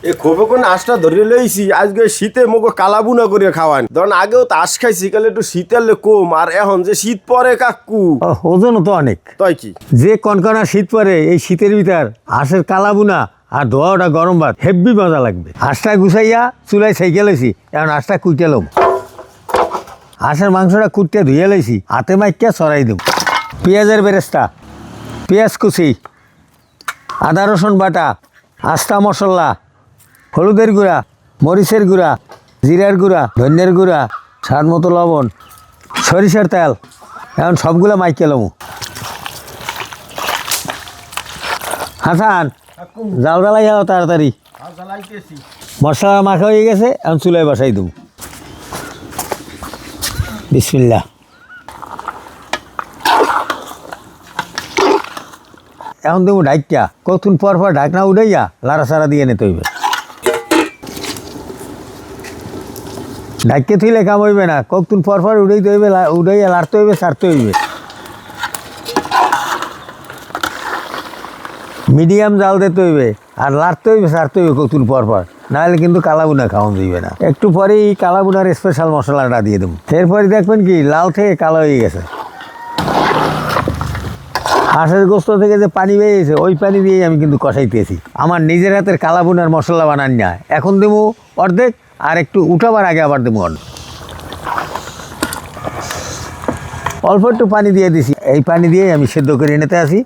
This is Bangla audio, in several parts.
এ খোপে কোন আঁশটা ধরে লইছি আজকে শীতে মুখ কালাবুনা করে খাওয়ান ধরেন আগেও তো আঁশ খাইছি কালে একটু শীতের কম আর এখন যে শীত পরে কাকু ওজন তো অনেক তাই কি যে কনকনা শীত পরে এই শীতের ভিতর হাঁসের কালাবুনা আর ধোয়াটা গরম ভাত হেব্বি মজা লাগবে হাঁসটা গুছাইয়া চুলাই সাইকেল লইছি এখন হাঁসটা কুইটে লম হাঁসের মাংসটা কুটতে ধুয়ে লইছি হাতে মাইকা ছড়াই দেব পেঁয়াজের বেরেস্তা পেঁয়াজ কুচি আদা রসুন বাটা আস্তা মশলা হলুদের গুঁড়া মরিচের গুঁড়া জিরার গুঁড়া ধনিয়ার গুঁড়া স্বাদ মতো লবণ সরিষার তেল এখন সবগুলো মাইকে লমু হাসান জাল জ্বালাই যাও তাড়াতাড়ি মশলা মাখা হয়ে গেছে এখন চুলায় বসাই দেবো বিসমিল্লাহ এখন দেবো ঢাইকা কতক্ষণ পর পর ঢাকনা উঠাইয়া লাড়াচাড়া দিয়ে নিতে হইবে ঢাইকে থইলে কাম হইবে না কতক্ষণ পর পর উঠাইতে হইবে উঠাইয়া লাড়তে হইবে ছাড়তে হইবে মিডিয়াম জাল দিতে হইবে আর লাড়তে হইবে ছাড়তে হইবে কতক্ষণ পর পর নাহলে কিন্তু কালাবুনা খাওয়ান দিবে না একটু পরেই কালাবুনার স্পেশাল মশলাটা দিয়ে দেবো এরপরে দেখবেন কি লাল থেকে কালো হয়ে গেছে হাঁসের গোস্ত থেকে যে পানি বেরিয়েছে ওই পানি দিয়েই আমি কিন্তু কষাইতেছি আমার নিজের হাতের কালাবুনার মশলা বানান না এখন দেবো অর্ধেক আর একটু উঠাবার আগে আবার দেবো অর্ধেক অল্প একটু পানি দিয়ে দিছি এই পানি দিয়েই আমি সেদ্ধ করে নিতে আসি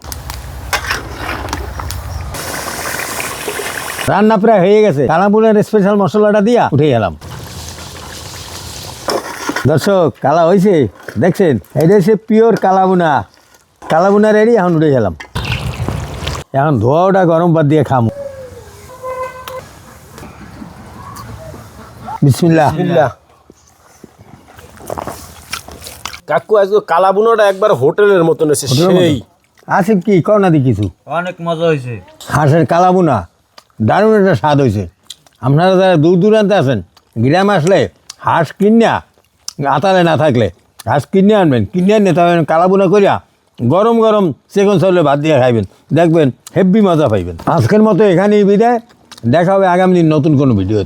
রান্না প্রায় হয়ে গেছে কালাবুনার স্পেশাল মশলাটা দিয়া উঠে গেলাম দর্শক কালা হয়েছে দেখছেন এটা হচ্ছে পিওর কালাবুনা কালাবুনা রেডি এখন উঠে গেলাম এখন ধোয়া ওটা গরম ভাত দিয়ে খাম বিসমিল্লাহ কাকু আজকে কালাবুনাটা একবার হোটেলের মতন এসে সেই আসিফ কি কও না দি কিছু অনেক মজা হয়েছে হাঁসের কালাবুনা দারুণ একটা স্বাদ হয়েছে আপনারা যারা দূর দূরান্তে আছেন গ্রামে আসলে হাঁস কিনিয়া আতালে না থাকলে হাঁস কিনে আনবেন কিনে আনলে তবে কালাবুনা করিয়া গরম গরম সেকেন্ড চাউলে ভাত দিয়ে খাইবেন দেখবেন হেব্বি মজা পাইবেন আজকের মতো এখানেই বিদায় দেখা হবে আগামী দিন নতুন কোনো ভিডিও।